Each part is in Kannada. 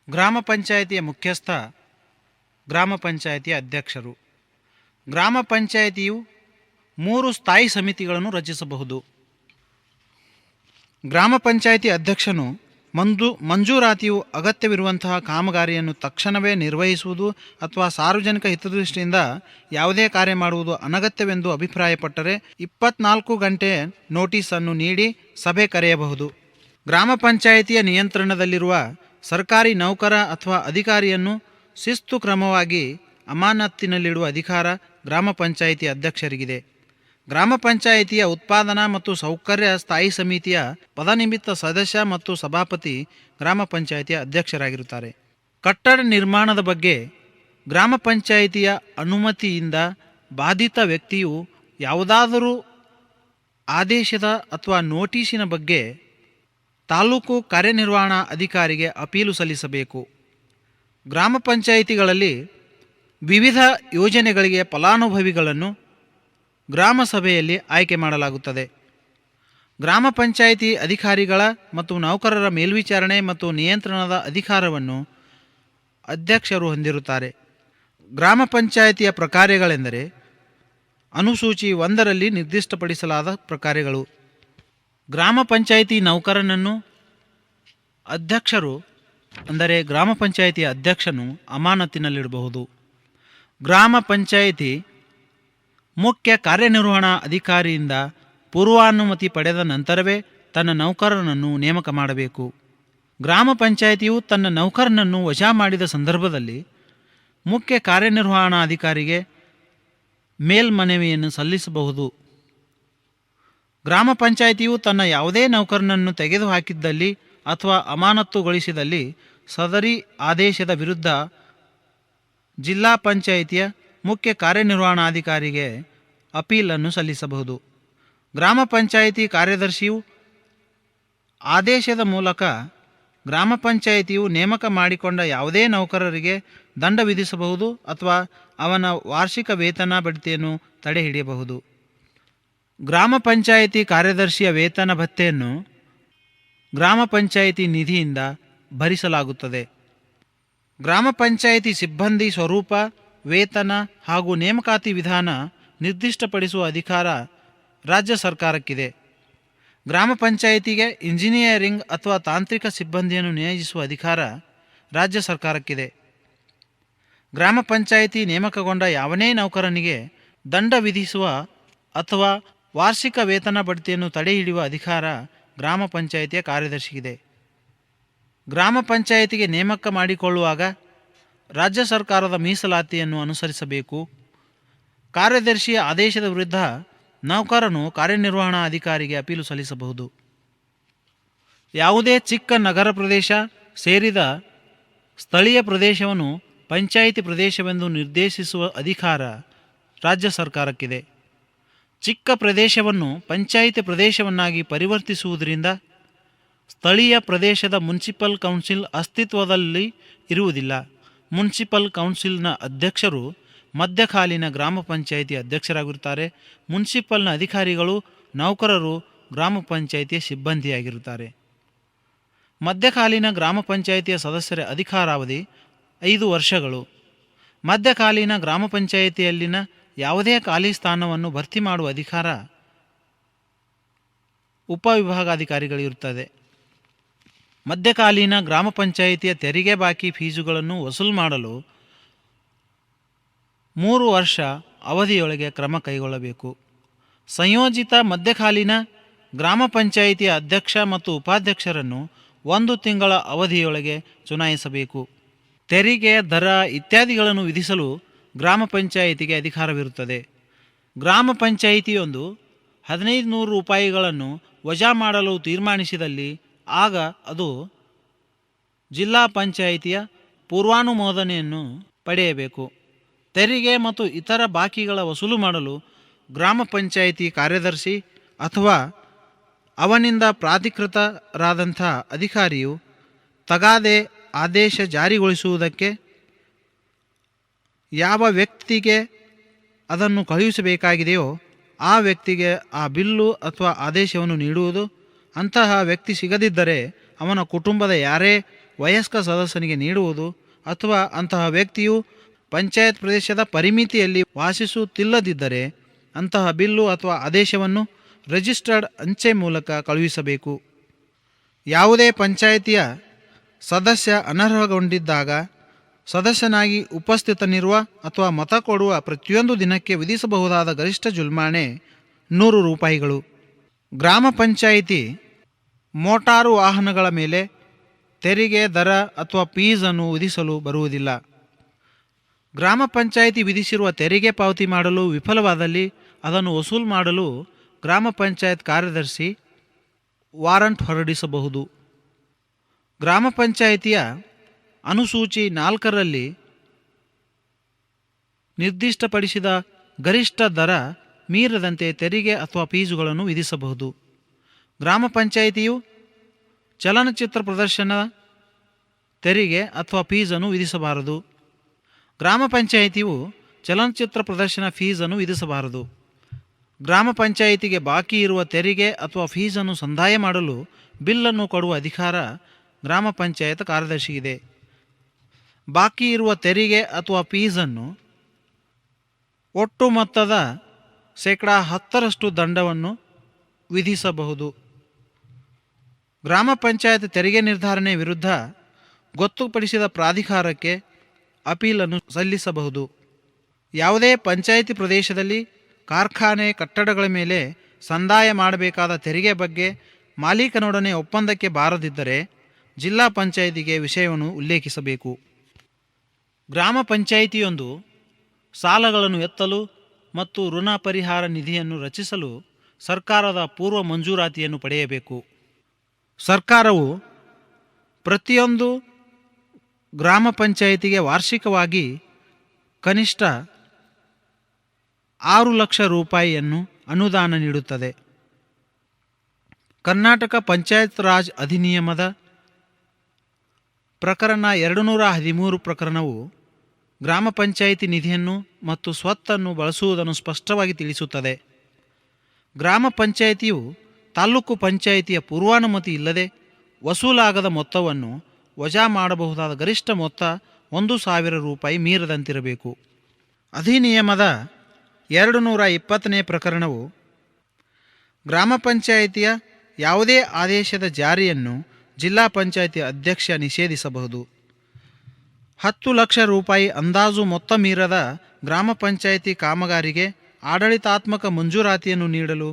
ಗ್ರಾಮ ಪಂಚಾಯಿತಿಯ ಮುಖ್ಯಸ್ಥ ಗ್ರಾಮ ಪಂಚಾಯಿತಿಯ ಅಧ್ಯಕ್ಷರು. ಗ್ರಾಮ ಪಂಚಾಯಿತಿಯು 3 ಸ್ಥಾಯಿ ಸಮಿತಿಗಳನ್ನು ರಚಿಸಬಹುದು. ಗ್ರಾಮ ಪಂಚಾಯಿತಿ ಅಧ್ಯಕ್ಷನು ಮಂಜೂರಾತಿಯು ಅಗತ್ಯವಿರುವಂತಹ ಕಾಮಗಾರಿಯನ್ನು ತಕ್ಷಣವೇ ನಿರ್ವಹಿಸುವುದು ಅಥವಾ ಸಾರ್ವಜನಿಕ ಹಿತದೃಷ್ಟಿಯಿಂದ ಯಾವುದೇ ಕಾರ್ಯ ಮಾಡುವುದು ಅನಗತ್ಯವೆಂದು ಅಭಿಪ್ರಾಯಪಟ್ಟರೆ 24 ಗಂಟೆ ನೋಟಿಸನ್ನು ನೀಡಿ ಸಭೆ ಕರೆಯಬಹುದು. ಗ್ರಾಮ ಪಂಚಾಯಿತಿಯ ನಿಯಂತ್ರಣದಲ್ಲಿರುವ ಸರ್ಕಾರಿ ನೌಕರ ಅಥವಾ ಅಧಿಕಾರಿಯನ್ನು ಶಿಸ್ತು ಕ್ರಮವಾಗಿ ಅಮಾನತ್ತಿನಲ್ಲಿಡುವ ಅಧಿಕಾರ ಗ್ರಾಮ ಪಂಚಾಯಿತಿ ಅಧ್ಯಕ್ಷರಿಗಿದೆ. ಗ್ರಾಮ ಪಂಚಾಯಿತಿಯ ಉತ್ಪಾದನಾ ಮತ್ತು ಸೌಕರ್ಯ ಸ್ಥಾಯಿ ಸಮಿತಿಯ ಪದನಿಮಿತ್ತ ಸದಸ್ಯ ಮತ್ತು ಸಭಾಪತಿ ಗ್ರಾಮ ಪಂಚಾಯಿತಿಯ ಅಧ್ಯಕ್ಷರಾಗಿರುತ್ತಾರೆ. ಕಟ್ಟಡ ನಿರ್ಮಾಣದ ಬಗ್ಗೆ ಗ್ರಾಮ ಪಂಚಾಯಿತಿಯ ಅನುಮತಿಯಿಂದ ಬಾಧಿತ ವ್ಯಕ್ತಿಯು ಯಾವುದಾದರೂ ಆದೇಶದ ಅಥವಾ ನೋಟಿಸಿನ ಬಗ್ಗೆ ತಾಲೂಕು ಕಾರ್ಯನಿರ್ವಹಣಾ ಅಧಿಕಾರಿಗೆ ಅಪೀಲು ಸಲ್ಲಿಸಬೇಕು. ಗ್ರಾಮ ಪಂಚಾಯಿತಿಗಳಲ್ಲಿ ವಿವಿಧ ಯೋಜನೆಗಳಿಗೆ ಫಲಾನುಭವಿಗಳನ್ನು ಗ್ರಾಮ ಸಭೆಯಲ್ಲಿ ಆಯ್ಕೆ ಮಾಡಲಾಗುತ್ತದೆ. ಗ್ರಾಮ ಪಂಚಾಯಿತಿ ಅಧಿಕಾರಿಗಳ ಮತ್ತು ನೌಕರರ ಮೇಲ್ವಿಚಾರಣೆ ಮತ್ತು ನಿಯಂತ್ರಣದ ಅಧಿಕಾರವನ್ನು ಅಧ್ಯಕ್ಷರು ಹೊಂದಿರುತ್ತಾರೆ. ಗ್ರಾಮ ಪಂಚಾಯಿತಿಯ ಪ್ರಕಾರಗಳೆಂದರೆ ಅನುಸೂಚಿ 1ರಲ್ಲಿ ನಿರ್ದಿಷ್ಟಪಡಿಸಲಾದ ಪ್ರಕಾರಗಳು. ಗ್ರಾಮ ಪಂಚಾಯಿತಿ ನೌಕರನನ್ನು ಅಧ್ಯಕ್ಷರು ಅಂದರೆ ಗ್ರಾಮ ಪಂಚಾಯಿತಿಯ ಅಧ್ಯಕ್ಷನು ಅಮಾನತಿನಲ್ಲಿಡಬಹುದು. ಗ್ರಾಮ ಪಂಚಾಯಿತಿ ಮುಖ್ಯ ಕಾರ್ಯನಿರ್ವಹಣಾ ಅಧಿಕಾರಿಯಿಂದ ಪೂರ್ವಾನುಮತಿ ಪಡೆದ ನಂತರವೇ ತನ್ನ ನೌಕರನನ್ನು ನೇಮಕ ಮಾಡಬೇಕು. ಗ್ರಾಮ ಪಂಚಾಯಿತಿಯು ತನ್ನ ನೌಕರನನ್ನು ವಜಾ ಮಾಡಿದ ಸಂದರ್ಭದಲ್ಲಿ ಮುಖ್ಯ ಕಾರ್ಯನಿರ್ವಹಣಾಧಿಕಾರಿಗೆ ಮೇಲ್ಮನವಿಯನ್ನು ಸಲ್ಲಿಸಬಹುದು. ಗ್ರಾಮ ಪಂಚಾಯಿತಿಯು ತನ್ನ ಯಾವುದೇ ನೌಕರನನ್ನು ತೆಗೆದುಹಾಕಿದ್ದಲ್ಲಿ ಅಥವಾ ಅಮಾನತುಗೊಳಿಸಿದಲ್ಲಿ ಸದರಿ ಆದೇಶದ ವಿರುದ್ಧ ಜಿಲ್ಲಾ ಪಂಚಾಯಿತಿಯ ಮುಖ್ಯ ಕಾರ್ಯನಿರ್ವಹಣಾಧಿಕಾರಿಗೆ ಅಪೀಲನ್ನು ಸಲ್ಲಿಸಬಹುದು. ಗ್ರಾಮ ಪಂಚಾಯಿತಿ ಕಾರ್ಯದರ್ಶಿಯು ಆದೇಶದ ಮೂಲಕ ಗ್ರಾಮ ಪಂಚಾಯಿತಿಯು ನೇಮಕ ಮಾಡಿಕೊಂಡ ಯಾವುದೇ ನೌಕರರಿಗೆ ದಂಡ ವಿಧಿಸಬಹುದು ಅಥವಾ ಅವನ ವಾರ್ಷಿಕ ವೇತನ ಬಡ್ತಿಯನ್ನು ತಡೆಹಿಡಿಯಬಹುದು. ಗ್ರಾಮ ಪಂಚಾಯಿತಿ ಕಾರ್ಯದರ್ಶಿಯ ವೇತನ ಭತ್ಯೆಯನ್ನು ಗ್ರಾಮ ಪಂಚಾಯಿತಿ ನಿಧಿಯಿಂದ ಭರಿಸಲಾಗುತ್ತದೆ. ಗ್ರಾಮ ಪಂಚಾಯಿತಿ ಸಿಬ್ಬಂದಿ ಸ್ವರೂಪ, ವೇತನ ಹಾಗೂ ನೇಮಕಾತಿ ವಿಧಾನ ನಿರ್ದಿಷ್ಟಪಡಿಸುವ ಅಧಿಕಾರ ರಾಜ್ಯ ಸರ್ಕಾರಕ್ಕಿದೆ. ಗ್ರಾಮ ಪಂಚಾಯಿತಿಗೆ ಇಂಜಿನಿಯರಿಂಗ್ ಅಥವಾ ತಾಂತ್ರಿಕ ಸಿಬ್ಬಂದಿಯನ್ನು ನಿಯೋಜಿಸುವ ಅಧಿಕಾರ ರಾಜ್ಯ ಸರ್ಕಾರಕ್ಕಿದೆ. ಗ್ರಾಮ ಪಂಚಾಯಿತಿ ನೇಮಕಗೊಂಡ ಯಾವನೇ ನೌಕರನಿಗೆ ದಂಡ ವಿಧಿಸುವ ಅಥವಾ ವಾರ್ಷಿಕ ವೇತನ ಬಡ್ತಿಯನ್ನು ತಡೆಹಿಡಿಯುವ ಅಧಿಕಾರ ಗ್ರಾಮ ಪಂಚಾಯಿತಿಯ ಕಾರ್ಯದರ್ಶಿಗಿದೆ. ಗ್ರಾಮ ಪಂಚಾಯಿತಿಗೆ ನೇಮಕ ಮಾಡಿಕೊಳ್ಳುವಾಗ ರಾಜ್ಯ ಸರ್ಕಾರದ ಮೀಸಲಾತಿಯನ್ನು ಅನುಸರಿಸಬೇಕು. ಕಾರ್ಯದರ್ಶಿಯ ಆದೇಶದ ವಿರುದ್ಧ ನೌಕರನು ಕಾರ್ಯನಿರ್ವಹಣಾ ಅಧಿಕಾರಿಗೆ ಅಪೀಲು ಸಲ್ಲಿಸಬಹುದು. ಯಾವುದೇ ಚಿಕ್ಕ ನಗರ ಪ್ರದೇಶ ಸೇರಿದ ಸ್ಥಳೀಯ ಪ್ರದೇಶವನ್ನು ಪಂಚಾಯಿತಿ ಪ್ರದೇಶವೆಂದು ನಿರ್ದೇಶಿಸುವ ಅಧಿಕಾರ ರಾಜ್ಯ ಸರ್ಕಾರಕ್ಕಿದೆ. ಚಿಕ್ಕ ಪ್ರದೇಶವನ್ನು ಪಂಚಾಯಿತಿ ಪ್ರದೇಶವನ್ನಾಗಿ ಪರಿವರ್ತಿಸುವುದರಿಂದ ಸ್ಥಳೀಯ ಪ್ರದೇಶದ ಮುನ್ಸಿಪಲ್ ಕೌನ್ಸಿಲ್ ಅಸ್ತಿತ್ವದಲ್ಲಿ ಇರುವುದಿಲ್ಲ. ಮುನ್ಸಿಪಲ್ ಕೌನ್ಸಿಲ್ನ ಅಧ್ಯಕ್ಷರು ಮಧ್ಯಕಾಲೀನ ಗ್ರಾಮ ಪಂಚಾಯಿತಿ ಅಧ್ಯಕ್ಷರಾಗಿರುತ್ತಾರೆ. ಮುನ್ಸಿಪಲ್ನ ಅಧಿಕಾರಿಗಳು ನೌಕರರು ಗ್ರಾಮ ಪಂಚಾಯಿತಿಯ ಸಿಬ್ಬಂದಿಯಾಗಿರುತ್ತಾರೆ. ಮಧ್ಯಕಾಲೀನ ಗ್ರಾಮ ಪಂಚಾಯಿತಿಯ ಸದಸ್ಯರ ಅಧಿಕಾರಾವಧಿ 5 ವರ್ಷಗಳು. ಮಧ್ಯಕಾಲೀನ ಗ್ರಾಮ ಪಂಚಾಯಿತಿಯಲ್ಲಿನ ಯಾವುದೇ ಖಾಲಿ ಸ್ಥಾನವನ್ನು ಭರ್ತಿ ಮಾಡುವ ಅಧಿಕಾರ ಉಪವಿಭಾಗಾಧಿಕಾರಿಗಳಿರುತ್ತದೆ. ಮಧ್ಯಕಾಲೀನ ಗ್ರಾಮ ಪಂಚಾಯಿತಿಯ ತೆರಿಗೆ ಬಾಕಿ ಫೀಸುಗಳನ್ನು ವಸೂಲು ಮಾಡಲು 3 ವರ್ಷ ಅವಧಿಯೊಳಗೆ ಕ್ರಮ ಕೈಗೊಳ್ಳಬೇಕು. ಸಂಯೋಜಿತ ಮಧ್ಯಕಾಲೀನ ಗ್ರಾಮ ಪಂಚಾಯಿತಿಯ ಅಧ್ಯಕ್ಷ ಮತ್ತು ಉಪಾಧ್ಯಕ್ಷರನ್ನು 1 ತಿಂಗಳ ಅವಧಿಯೊಳಗೆ ಚುನಾಯಿಸಬೇಕು. ತೆರಿಗೆ, ದರ ಇತ್ಯಾದಿಗಳನ್ನು ವಿಧಿಸಲು ಗ್ರಾಮ ಪಂಚಾಯಿತಿಗೆ ಅಧಿಕಾರವಿರುತ್ತದೆ. ಗ್ರಾಮ ಪಂಚಾಯಿತಿಯೊಂದು 1500 ರೂಪಾಯಿಗಳನ್ನು ವಜಾ ಮಾಡಲು ತೀರ್ಮಾನಿಸಿದಲ್ಲಿ ಆಗ ಅದು ಜಿಲ್ಲಾ ಪಂಚಾಯಿತಿಯ ಪೂರ್ವಾನುಮೋದನೆಯನ್ನು ಪಡೆಯಬೇಕು. ತೆರಿಗೆ ಮತ್ತು ಇತರ ಬಾಕಿಗಳ ವಸೂಲು ಮಾಡಲು ಗ್ರಾಮ ಪಂಚಾಯಿತಿ ಕಾರ್ಯದರ್ಶಿ ಅಥವಾ ಅವನಿಂದ ಪ್ರಾಧಿಕೃತರಾದಂಥ ಅಧಿಕಾರಿಯು ತಗಾದೆ ಆದೇಶ ಜಾರಿಗೊಳಿಸುವುದಕ್ಕೆ ಯಾವ ವ್ಯಕ್ತಿಗೆ ಅದನ್ನು ಕಳುಹಿಸಬೇಕಾಗಿದೆಯೋ ಆ ವ್ಯಕ್ತಿಗೆ ಆ ಬಿಲ್ಲು ಅಥವಾ ಆದೇಶವನ್ನು ನೀಡುವುದು. ಅಂತಹ ವ್ಯಕ್ತಿ ಸಿಗದಿದ್ದರೆ ಅವನ ಕುಟುಂಬದ ಯಾರೇ ವಯಸ್ಕ ಸದಸ್ಯನಿಗೆ ನೀಡುವುದು ಅಥವಾ ಅಂತಹ ವ್ಯಕ್ತಿಯು ಪಂಚಾಯತ್ ಪ್ರದೇಶದ ಪರಿಮಿತಿಯಲ್ಲಿ ವಾಸಿಸುತ್ತಿಲ್ಲದಿದ್ದರೆ ಅಂತಹ ಬಿಲ್ಲು ಅಥವಾ ಆದೇಶವನ್ನು ರಿಜಿಸ್ಟರ್ಡ್ ಅಂಚೆ ಮೂಲಕ ಕಳುಹಿಸಬೇಕು. ಯಾವುದೇ ಪಂಚಾಯಿತಿಯ ಸದಸ್ಯ ಅನರ್ಹಗೊಂಡಿದ್ದಾಗ ಸದಸ್ಯನಾಗಿ ಉಪಸ್ಥಿತನಿರುವ ಅಥವಾ ಮತ ಕೊಡುವ ಪ್ರತಿಯೊಂದು ದಿನಕ್ಕೆ ವಿಧಿಸಬಹುದಾದ ಗರಿಷ್ಠ ಜುಲ್ಮಾನೆ 100 ರೂಪಾಯಿಗಳು. ಗ್ರಾಮ ಪಂಚಾಯಿತಿ ಮೋಟಾರು ವಾಹನಗಳ ಮೇಲೆ ತೆರಿಗೆ ದರ ಅಥವಾ ಫೀಸನ್ನು ವಿಧಿಸಲು ಬರುವುದಿಲ್ಲ. ಗ್ರಾಮ ಪಂಚಾಯಿತಿ ವಿಧಿಸಿರುವ ತೆರಿಗೆ ಪಾವತಿ ಮಾಡಲು ವಿಫಲವಾದಲ್ಲಿ ಅದನ್ನು ವಸೂಲು ಮಾಡಲು ಗ್ರಾಮ ಪಂಚಾಯತ್ ಕಾರ್ಯದರ್ಶಿ ವಾರಂಟ್ ಹೊರಡಿಸಬಹುದು. ಗ್ರಾಮ ಪಂಚಾಯಿತಿಯ ಅನುಸೂಚಿ 4ರಲ್ಲಿ ನಿರ್ದಿಷ್ಟಪಡಿಸಿದ ಗರಿಷ್ಠ ದರ ಮೀರದಂತೆ ತೆರಿಗೆ ಅಥವಾ ಫೀಸುಗಳನ್ನು ವಿಧಿಸಬಹುದು. ಗ್ರಾಮ ಪಂಚಾಯಿತಿಯು ಚಲನಚಿತ್ರ ಪ್ರದರ್ಶನ ತೆರಿಗೆ ಅಥವಾ ಫೀಸನ್ನು ವಿಧಿಸಬಾರದು. ಗ್ರಾಮ ಪಂಚಾಯಿತಿಯು ಚಲನಚಿತ್ರ ಪ್ರದರ್ಶನ ಫೀಸನ್ನು ವಿಧಿಸಬಾರದು. ಗ್ರಾಮ ಪಂಚಾಯಿತಿಗೆ ಬಾಕಿ ಇರುವ ತೆರಿಗೆ ಅಥವಾ ಫೀಸನ್ನು ಸಂದಾಯ ಮಾಡಲು ಬಿಲ್ಲನ್ನು ಕೊಡುವ ಅಧಿಕಾರ ಗ್ರಾಮ ಪಂಚಾಯತ್ ಕಾರ್ಯದರ್ಶಿಗಿದೆ. ಬಾಕಿ ಇರುವ ತೆರಿಗೆ ಅಥವಾ ಫೀಸನ್ನು ಒಟ್ಟು ಮೊತ್ತದ 10% ದಂಡವನ್ನು ವಿಧಿಸಬಹುದು. ಗ್ರಾಮ ಪಂಚಾಯತ್ ತೆರಿಗೆ ನಿರ್ಧಾರಣೆ ವಿರುದ್ಧ ಗೊತ್ತುಪಡಿಸಿದ ಪ್ರಾಧಿಕಾರಕ್ಕೆ ಅಪೀಲನ್ನು ಸಲ್ಲಿಸಬಹುದು. ಯಾವುದೇ ಪಂಚಾಯಿತಿ ಪ್ರದೇಶದಲ್ಲಿ ಕಾರ್ಖಾನೆ ಕಟ್ಟಡಗಳ ಮೇಲೆ ಸಂದಾಯ ಮಾಡಬೇಕಾದ ತೆರಿಗೆ ಬಗ್ಗೆ ಮಾಲೀಕನೊಡನೆ ಒಪ್ಪಂದಕ್ಕೆ ಬಾರದಿದ್ದರೆ ಜಿಲ್ಲಾ ಪಂಚಾಯಿತಿಗೆ ವಿಷಯವನ್ನು ಉಲ್ಲೇಖಿಸಬೇಕು. ಗ್ರಾಮ ಪಂಚಾಯಿತಿಯೊಂದು ಸಾಲಗಳನ್ನು ಎತ್ತಲು ಮತ್ತು ಋಣ ಪರಿಹಾರ ನಿಧಿಯನ್ನು ರಚಿಸಲು ಸರ್ಕಾರದ ಪೂರ್ವ ಮಂಜೂರಾತಿಯನ್ನು ಪಡೆಯಬೇಕು. ಸರ್ಕಾರವು ಪ್ರತಿಯೊಂದು ಗ್ರಾಮ ಪಂಚಾಯಿತಿಗೆ ವಾರ್ಷಿಕವಾಗಿ ಕನಿಷ್ಠ 6 ಲಕ್ಷ ರೂಪಾಯಿಯನ್ನು ಅನುದಾನ ನೀಡುತ್ತದೆ. ಕರ್ನಾಟಕ ಪಂಚಾಯತ್ ರಾಜ್ ಅಧಿನಿಯಮದ ಪ್ರಕರಣ 213 ಪ್ರಕರಣವು ಗ್ರಾಮ ಪಂಚಾಯಿತಿ ನಿಧಿಯನ್ನು ಮತ್ತು ಸ್ವತ್ತನ್ನು ಬಳಸುವುದನ್ನು ಸ್ಪಷ್ಟವಾಗಿ ತಿಳಿಸುತ್ತದೆ. ಗ್ರಾಮ ಪಂಚಾಯಿತಿಯು ತಾಲೂಕು ಪಂಚಾಯಿತಿಯ ಪೂರ್ವಾನುಮತಿ ಇಲ್ಲದೆ ವಸೂಲಾಗದ ಮೊತ್ತವನ್ನು ವಜಾ ಮಾಡಬಹುದಾದ ಗರಿಷ್ಠ ಮೊತ್ತ 1,000 ರೂಪಾಯಿ ಮೀರದಂತಿರಬೇಕು. ಅಧಿನಿಯಮದ 220ನೇ ಪ್ರಕರಣವು ಗ್ರಾಮ ಪಂಚಾಯಿತಿಯ ಯಾವುದೇ ಆದೇಶದ ಜಾರಿಯನ್ನು ಜಿಲ್ಲಾ ಪಂಚಾಯಿತಿ ಅಧ್ಯಕ್ಷ ನಿಷೇಧಿಸಬಹುದು. 10 ಲಕ್ಷ ರೂಪಾಯಿ ಅಂದಾಜು ಮೊತ್ತ ಮೀರದ ಗ್ರಾಮ ಪಂಚಾಯಿತಿ ಕಾಮಗಾರಿಗೆ ಆಡಳಿತಾತ್ಮಕ ಮಂಜೂರಾತಿಯನ್ನು ನೀಡಲು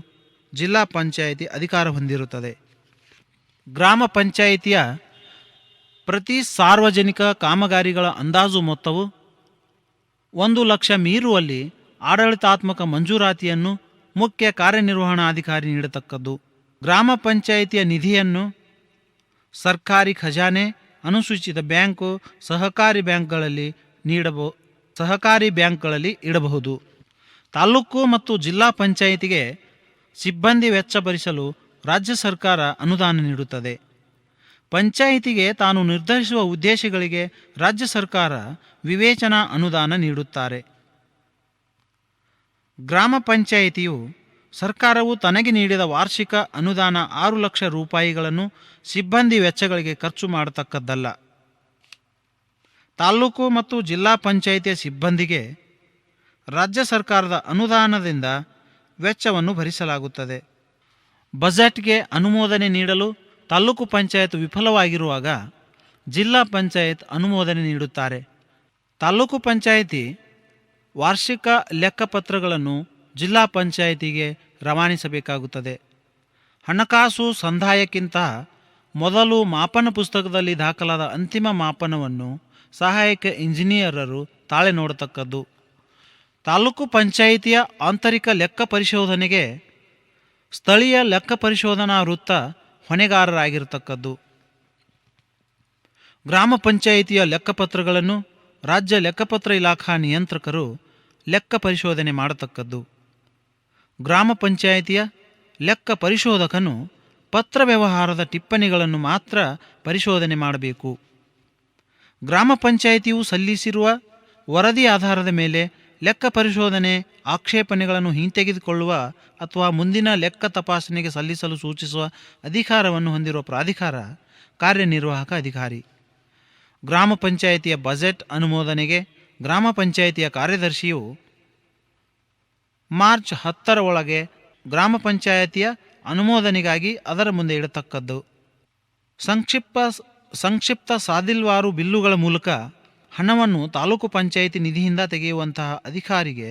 ಜಿಲ್ಲಾ ಪಂಚಾಯಿತಿ ಅಧಿಕಾರ ಹೊಂದಿರುತ್ತದೆ. ಗ್ರಾಮ ಪಂಚಾಯಿತಿಯ ಪ್ರತಿ ಸಾರ್ವಜನಿಕ ಕಾಮಗಾರಿಗಳ ಅಂದಾಜು ಮೊತ್ತವು 1 ಲಕ್ಷ ಮೀರುವಲ್ಲಿ ಆಡಳಿತಾತ್ಮಕ ಮಂಜೂರಾತಿಯನ್ನು ಮುಖ್ಯ ಕಾರ್ಯನಿರ್ವಹಣಾಧಿಕಾರಿ ನೀಡತಕ್ಕದ್ದು. ಗ್ರಾಮ ಪಂಚಾಯಿತಿಯ ನಿಧಿಯನ್ನು ಸರ್ಕಾರಿ ಖಜಾನೆ, ಅನುಸೂಚಿತ ಬ್ಯಾಂಕು, ಸಹಕಾರಿ ಬ್ಯಾಂಕ್ಗಳಲ್ಲಿ ಇಡಬಹುದು. ತಾಲೂಕು ಮತ್ತು ಜಿಲ್ಲಾ ಪಂಚಾಯಿತಿಗೆ ಸಿಬ್ಬಂದಿ ವೆಚ್ಚ ಭರಿಸಲು ರಾಜ್ಯ ಸರ್ಕಾರ ಅನುದಾನ ನೀಡುತ್ತದೆ. ಪಂಚಾಯಿತಿಗೆ ತಾನು ನಿರ್ಧರಿಸುವ ಉದ್ದೇಶಗಳಿಗೆ ರಾಜ್ಯ ಸರ್ಕಾರ ವಿವೇಚನಾ ಅನುದಾನ ನೀಡುತ್ತಾರೆ. ಗ್ರಾಮ ಪಂಚಾಯಿತಿಯು ಸರ್ಕಾರವು ತನಗೆ ನೀಡಿದ ವಾರ್ಷಿಕ ಅನುದಾನ 6 ಲಕ್ಷ ರೂಪಾಯಿಗಳನ್ನು ಸಿಬ್ಬಂದಿ ವೆಚ್ಚಗಳಿಗೆ ಖರ್ಚು ಮಾಡತಕ್ಕದ್ದಲ್ಲ. ತಾಲೂಕು ಮತ್ತು ಜಿಲ್ಲಾ ಪಂಚಾಯಿತಿಯ ಸಿಬ್ಬಂದಿಗೆ ರಾಜ್ಯ ಸರ್ಕಾರದ ಅನುದಾನದಿಂದ ವೆಚ್ಚವನ್ನು ಭರಿಸಲಾಗುತ್ತದೆ. ಬಜೆಟ್ಗೆ ಅನುಮೋದನೆ ನೀಡಲು ತಾಲೂಕು ಪಂಚಾಯತ್ ವಿಫಲವಾಗಿರುವಾಗ ಜಿಲ್ಲಾ ಪಂಚಾಯತ್ ಅನುಮೋದನೆ ನೀಡುತ್ತಾರೆ. ತಾಲೂಕು ಪಂಚಾಯಿತಿ ವಾರ್ಷಿಕ ಲೆಕ್ಕಪತ್ರಗಳನ್ನು ಜಿಲ್ಲಾ ಪಂಚಾಯಿತಿಗೆ ರವಾನಿಸಬೇಕಾಗುತ್ತದೆ. ಹಣಕಾಸು ಸಂದಾಯಕ್ಕಿಂತ ಮೊದಲು ಮಾಪನ ಪುಸ್ತಕದಲ್ಲಿ ದಾಖಲಾದ ಅಂತಿಮ ಮಾಪನವನ್ನು ಸಹಾಯಕ ಇಂಜಿನಿಯರರು ತಾಳೆ ನೋಡತಕ್ಕದ್ದು. ತಾಲೂಕು ಪಂಚಾಯಿತಿಯ ಆಂತರಿಕ ಲೆಕ್ಕ ಪರಿಶೋಧನೆಗೆ ಸ್ಥಳೀಯ ಲೆಕ್ಕ ಪರಿಶೋಧನಾ ವೃತ್ತ ಹೊಣೆಗಾರರಾಗಿರತಕ್ಕದ್ದು. ಗ್ರಾಮ ಪಂಚಾಯಿತಿಯ ಲೆಕ್ಕಪತ್ರಗಳನ್ನು ರಾಜ್ಯ ಲೆಕ್ಕಪತ್ರ ಇಲಾಖಾ ನಿಯಂತ್ರಕರು ಲೆಕ್ಕ ಪರಿಶೋಧನೆ ಮಾಡತಕ್ಕದ್ದು. ಗ್ರಾಮ ಪಂಚಾಯಿತಿಯ ಲೆಕ್ಕ ಪರಿಶೋಧಕನು ಪತ್ರ ವ್ಯವಹಾರದ ಟಿಪ್ಪಣಿಗಳನ್ನು ಮಾತ್ರ ಪರಿಶೋಧನೆ ಮಾಡಬೇಕು. ಗ್ರಾಮ ಪಂಚಾಯಿತಿಯು ಸಲ್ಲಿಸಿರುವ ವರದಿ ಆಧಾರದ ಮೇಲೆ ಲೆಕ್ಕ ಪರಿಶೋಧನೆ ಆಕ್ಷೇಪಣೆಗಳನ್ನು ಹಿಂತೆಗೆದುಕೊಳ್ಳುವ ಅಥವಾ ಮುಂದಿನ ಲೆಕ್ಕ ತಪಾಸಣೆಗೆ ಸಲ್ಲಿಸಲು ಸೂಚಿಸುವ ಅಧಿಕಾರವನ್ನು ಹೊಂದಿರುವ ಪ್ರಾಧಿಕಾರ ಕಾರ್ಯನಿರ್ವಾಹಕ ಅಧಿಕಾರಿ. ಗ್ರಾಮ ಪಂಚಾಯಿತಿಯ ಬಜೆಟ್ ಅನುಮೋದನೆಗೆ ಗ್ರಾಮ ಪಂಚಾಯಿತಿಯ ಕಾರ್ಯದರ್ಶಿಯು ಮಾರ್ಚ್ 10ರ ಒಳಗೆ ಗ್ರಾಮ ಪಂಚಾಯಿತಿಯ ಅನುಮೋದನೆಗಾಗಿ ಅದರ ಮುಂದೆ ಇಡತಕ್ಕದ್ದು. ಸಂಕ್ಷಿಪ್ತ ಸಾದಿಲ್ವಾರು ಬಿಲ್ಲುಗಳ ಮೂಲಕ ಹಣವನ್ನು ತಾಲೂಕು ಪಂಚಾಯಿತಿ ನಿಧಿಯಿಂದ ತೆಗೆಯುವಂತಹ ಅಧಿಕಾರಿಗೆ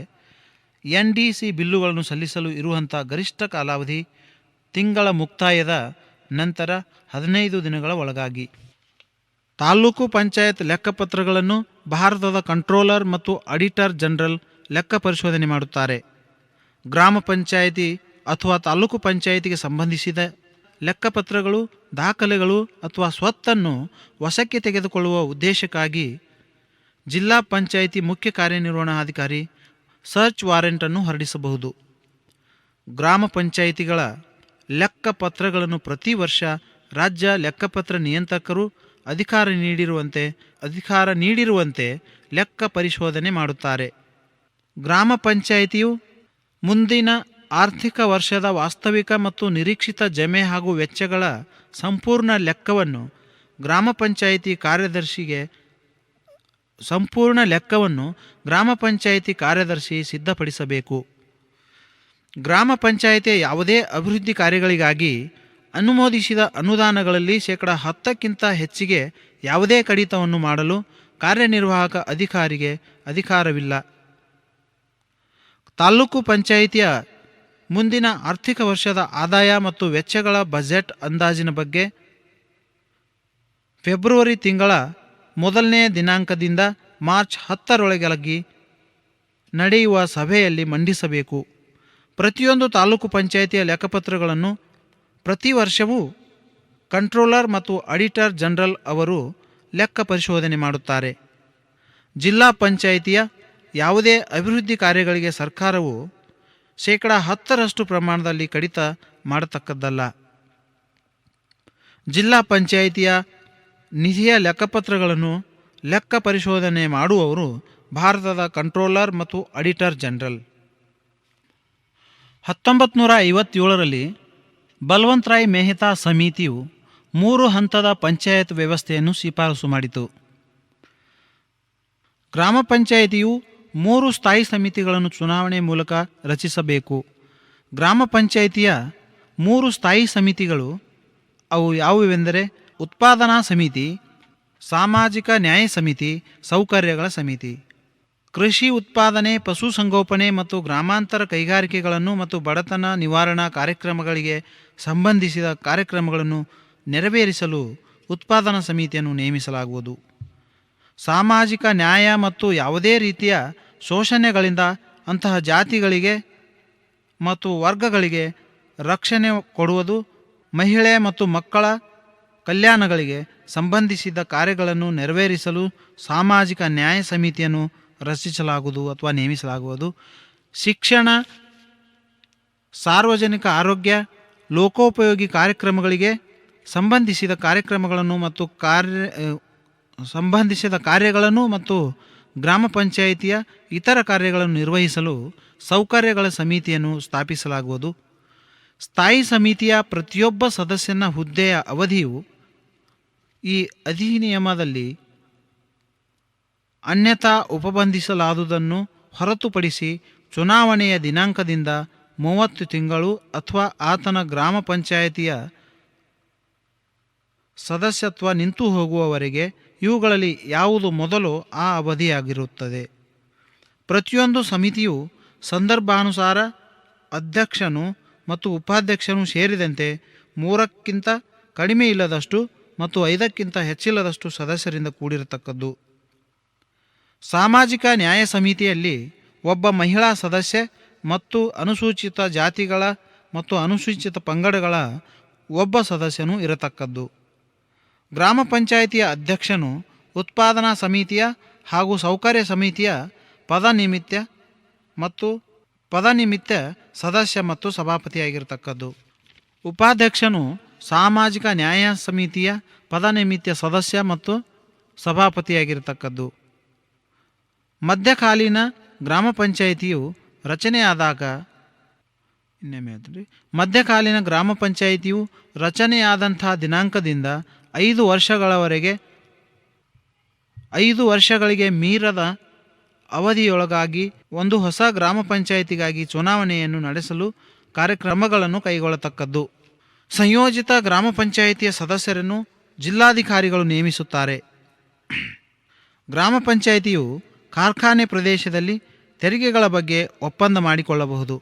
NDC ಬಿಲ್ಲುಗಳನ್ನು ಸಲ್ಲಿಸಲು ಇರುವಂಥ ಗರಿಷ್ಠ ಕಾಲಾವಧಿ ತಿಂಗಳ ಮುಕ್ತಾಯದ ನಂತರ 15 ದಿನಗಳ ಒಳಗಾಗಿ. ತಾಲೂಕು ಪಂಚಾಯತ್ ಲೆಕ್ಕಪತ್ರಗಳನ್ನು ಭಾರತದ ಕಂಟ್ರೋಲರ್ ಮತ್ತು ಆಡಿಟರ್ ಜನರಲ್ ಲೆಕ್ಕ ಪರಿಶೋಧನೆ ಮಾಡುತ್ತಾರೆ. ಗ್ರಾಮ ಪಂಚಾಯಿತಿ ಅಥವಾ ತಾಲೂಕು ಪಂಚಾಯಿತಿಗೆ ಸಂಬಂಧಿಸಿದ ಲೆಕ್ಕಪತ್ರಗಳು, ದಾಖಲೆಗಳು ಅಥವಾ ಸ್ವತ್ತನ್ನು ವಶಕ್ಕೆ ತೆಗೆದುಕೊಳ್ಳುವ ಉದ್ದೇಶಕ್ಕಾಗಿ ಜಿಲ್ಲಾ ಪಂಚಾಯಿತಿ ಮುಖ್ಯ ಕಾರ್ಯನಿರ್ವಹಣಾಧಿಕಾರಿ ಸರ್ಚ್ ವಾರೆಂಟನ್ನು ಹೊರಡಿಸಬಹುದು. ಗ್ರಾಮ ಪಂಚಾಯಿತಿಗಳ ಲೆಕ್ಕಪತ್ರಗಳನ್ನು ಪ್ರತಿ ವರ್ಷ ರಾಜ್ಯ ಲೆಕ್ಕಪತ್ರ ನಿಯಂತ್ರಕರು ಅಧಿಕಾರ ನೀಡಿರುವಂತೆ ಲೆಕ್ಕ ಪರಿಶೋಧನೆ ಮಾಡುತ್ತಾರೆ. ಗ್ರಾಮ ಪಂಚಾಯಿತಿಯು ಮುಂದಿನ ಆರ್ಥಿಕ ವರ್ಷದ ವಾಸ್ತವಿಕ ಮತ್ತು ನಿರೀಕ್ಷಿತ ಜಮೆ ಹಾಗೂ ವೆಚ್ಚಗಳ ಸಂಪೂರ್ಣ ಲೆಕ್ಕವನ್ನು ಗ್ರಾಮ ಪಂಚಾಯಿತಿ ಕಾರ್ಯದರ್ಶಿ ಸಿದ್ಧಪಡಿಸಬೇಕು. ಗ್ರಾಮ ಪಂಚಾಯಿತಿಯ ಯಾವುದೇ ಅಭಿವೃದ್ಧಿ ಕಾರ್ಯಗಳಿಗಾಗಿ ಅನುಮೋದಿಸಿದ ಅನುದಾನಗಳಲ್ಲಿ 10% ಹೆಚ್ಚಿಗೆ ಯಾವುದೇ ಕಡಿತವನ್ನು ಮಾಡಲು ಕಾರ್ಯನಿರ್ವಾಹಕ ಅಧಿಕಾರಿಗೆ ಅಧಿಕಾರವಿಲ್ಲ. ತಾಲೂಕು ಪಂಚಾಯಿತಿಯ ಮುಂದಿನ ಆರ್ಥಿಕ ವರ್ಷದ ಆದಾಯ ಮತ್ತು ವೆಚ್ಚಗಳ ಬಜೆಟ್ ಅಂದಾಜಿನ ಬಗ್ಗೆ ಫೆಬ್ರವರಿ ತಿಂಗಳ 1ನೇ ದಿನಾಂಕದಿಂದ ಮಾರ್ಚ್ 10ರೊಳಗಾಗಿ ನಡೆಯುವ ಸಭೆಯಲ್ಲಿ ಮಂಡಿಸಬೇಕು. ಪ್ರತಿಯೊಂದು ತಾಲೂಕು ಪಂಚಾಯಿತಿಯ ಲೆಕ್ಕಪತ್ರಗಳನ್ನು ಪ್ರತಿ ವರ್ಷವೂ ಕಂಟ್ರೋಲರ್ ಮತ್ತು ಆಡಿಟರ್ ಜನರಲ್ ಅವರು ಲೆಕ್ಕ ಪರಿಶೋಧನೆ ಮಾಡುತ್ತಾರೆ. ಜಿಲ್ಲಾ ಪಂಚಾಯಿತಿಯ ಯಾವುದೇ ಅಭಿವೃದ್ಧಿ ಕಾರ್ಯಗಳಿಗೆ ಸರ್ಕಾರವು 10% ಪ್ರಮಾಣದಲ್ಲಿ ಕಡಿತ ಮಾಡತಕ್ಕದ್ದಲ್ಲ. ಜಿಲ್ಲಾ ಪಂಚಾಯಿತಿಯ ನಿಧಿಯ ಲೆಕ್ಕಪತ್ರಗಳನ್ನು ಲೆಕ್ಕ ಪರಿಶೋಧನೆ ಮಾಡುವವರು ಭಾರತದ ಕಂಟ್ರೋಲರ್ ಮತ್ತು ಆಡಿಟರ್ ಜನರಲ್. 1957ರಲ್ಲಿ ಬಲವಂತರಾಯ್ ಮೆಹ್ತಾ ಸಮಿತಿಯು 3 ಹಂತದ ಪಂಚಾಯತ್ ವ್ಯವಸ್ಥೆಯನ್ನು ಶಿಫಾರಸು ಮಾಡಿತು. ಗ್ರಾಮ ಪಂಚಾಯಿತಿಯು 3 ಸ್ಥಾಯಿ ಸಮಿತಿಗಳನ್ನು ಚುನಾವಣೆ ಮೂಲಕ ರಚಿಸಬೇಕು. ಗ್ರಾಮ ಪಂಚಾಯಿತಿಯ 3 ಸ್ಥಾಯಿ ಸಮಿತಿಗಳು ಅವು ಯಾವುವೆಂದರೆ ಉತ್ಪಾದನಾ ಸಮಿತಿ, ಸಾಮಾಜಿಕ ನ್ಯಾಯ ಸಮಿತಿ, ಸೌಕರ್ಯಗಳ ಸಮಿತಿ. ಕೃಷಿ ಉತ್ಪಾದನೆ, ಪಶುಸಂಗೋಪನೆ ಮತ್ತು ಗ್ರಾಮಾಂತರ ಕೈಗಾರಿಕೆಗಳನ್ನು ಮತ್ತು ಬಡತನ ನಿವಾರಣಾ ಕಾರ್ಯಕ್ರಮಗಳಿಗೆ ಸಂಬಂಧಿಸಿದ ಕಾರ್ಯಕ್ರಮಗಳನ್ನು ನೆರವೇರಿಸಲು ಉತ್ಪಾದನಾ ಸಮಿತಿಯನ್ನು ನೇಮಿಸಲಾಗುವುದು. ಸಾಮಾಜಿಕ ನ್ಯಾಯ ಮತ್ತು ಯಾವುದೇ ರೀತಿಯ ಶೋಷಣೆಗಳಿಂದ ಅಂತಹ ಜಾತಿಗಳಿಗೆ ಮತ್ತು ವರ್ಗಗಳಿಗೆ ರಕ್ಷಣೆ ಕೊಡುವುದು, ಮಹಿಳೆ ಮತ್ತು ಮಕ್ಕಳ ಕಲ್ಯಾಣಗಳಿಗೆ ಸಂಬಂಧಿಸಿದ ಕಾರ್ಯಗಳನ್ನು ನೆರವೇರಿಸಲು ಸಾಮಾಜಿಕ ನ್ಯಾಯ ಸಮಿತಿಯನ್ನು ರಚಿಸಲಾಗುವುದು ಅಥವಾ ನೇಮಿಸಲಾಗುವುದು. ಶಿಕ್ಷಣ, ಸಾರ್ವಜನಿಕ ಆರೋಗ್ಯ, ಲೋಕೋಪಯೋಗಿ ಕಾರ್ಯಕ್ರಮಗಳಿಗೆ ಸಂಬಂಧಿಸಿದ ಕಾರ್ಯಗಳನ್ನು ಮತ್ತು ಗ್ರಾಮ ಪಂಚಾಯಿತಿಯ ಇತರ ಕಾರ್ಯಗಳನ್ನು ನಿರ್ವಹಿಸಲು ಸೌಕರ್ಯಗಳ ಸಮಿತಿಯನ್ನು ಸ್ಥಾಪಿಸಲಾಗುವುದು. ಸ್ಥಾಯಿ ಸಮಿತಿಯ ಪ್ರತಿಯೊಬ್ಬ ಸದಸ್ಯನ ಹುದ್ದೆಯ ಅವಧಿಯು ಈ ಅಧಿನಿಯಮದಲ್ಲಿ ಅನ್ಯಥಾ ಉಪಬಂಧಿಸಲಾದುದನ್ನು ಹೊರತುಪಡಿಸಿ ಚುನಾವಣೆಯ ದಿನಾಂಕದಿಂದ 30 ತಿಂಗಳು ಅಥವಾ ಆತನ ಗ್ರಾಮ ಪಂಚಾಯಿತಿಯ ಸದಸ್ಯತ್ವ ನಿಂತು ಹೋಗುವವರೆಗೆ ಇವುಗಳಲ್ಲಿ ಯಾವುದು ಮೊದಲು ಆ ಅವಧಿಯಾಗಿರುತ್ತದೆ. ಪ್ರತಿಯೊಂದು ಸಮಿತಿಯು ಸಂದರ್ಭಾನುಸಾರ ಅಧ್ಯಕ್ಷನು ಮತ್ತು ಉಪಾಧ್ಯಕ್ಷನು ಸೇರಿದಂತೆ 3ಕ್ಕಿಂತ ಕಡಿಮೆ ಇಲ್ಲದಷ್ಟು ಮತ್ತು 5ಕ್ಕಿಂತ ಹೆಚ್ಚಿಲ್ಲದಷ್ಟು ಸದಸ್ಯರಿಂದ ಕೂಡಿರತಕ್ಕದ್ದು. ಸಾಮಾಜಿಕ ನ್ಯಾಯ ಸಮಿತಿಯಲ್ಲಿ ಒಬ್ಬ ಮಹಿಳಾ ಸದಸ್ಯೆ ಮತ್ತು ಅನುಸೂಚಿತ ಜಾತಿಗಳ ಮತ್ತು ಅನುಸೂಚಿತ ಪಂಗಡಗಳ ಒಬ್ಬ ಸದಸ್ಯನು ಇರತಕ್ಕದ್ದು. ಗ್ರಾಮ ಪಂಚಾಯಿತಿಯ ಅಧ್ಯಕ್ಷನು ಉತ್ಪಾದನಾ ಸಮಿತಿಯ ಹಾಗೂ ಸೌಕರ್ಯ ಸಮಿತಿಯ ಪದನಿಮಿತ್ತ ಸದಸ್ಯ ಮತ್ತು ಸಭಾಪತಿಯಾಗಿರ್ತಕ್ಕದ್ದು. ಉಪಾಧ್ಯಕ್ಷನು ಸಾಮಾಜಿಕ ನ್ಯಾಯ ಸಮಿತಿಯ ಪದನಿಮಿತ್ತ ಸದಸ್ಯ ಮತ್ತು ಸಭಾಪತಿಯಾಗಿರ್ತಕ್ಕದ್ದು. ಮಧ್ಯಕಾಲೀನ ಗ್ರಾಮ ಪಂಚಾಯಿತಿಯು ರಚನೆಯಾದಂಥ ದಿನಾಂಕದಿಂದ 5 ವರ್ಷಗಳವರೆಗೆ 5 ವರ್ಷಗಳಿಗೆ ಮೀರದ ಅವಧಿಯೊಳಗಾಗಿ ಒಂದು ಹೊಸ ಗ್ರಾಮ ಪಂಚಾಯಿತಿಗಾಗಿ ಚುನಾವಣೆಯನ್ನು ನಡೆಸಲು ಕಾರ್ಯಕ್ರಮಗಳನ್ನು ಕೈಗೊಳ್ಳತಕ್ಕದ್ದು. ಸಂಯೋಜಿತ ಗ್ರಾಮ ಪಂಚಾಯಿತಿಯ ಸದಸ್ಯರನ್ನು ಜಿಲ್ಲಾಧಿಕಾರಿಗಳು ನೇಮಿಸುತ್ತಾರೆ. ಗ್ರಾಮ ಪಂಚಾಯಿತಿಯು ಕಾರ್ಖಾನೆ ಪ್ರದೇಶದಲ್ಲಿ ತೆರಿಗೆಗಳ ಬಗ್ಗೆ ಒಪ್ಪಂದ ಮಾಡಿಕೊಳ್ಳಬಹುದು.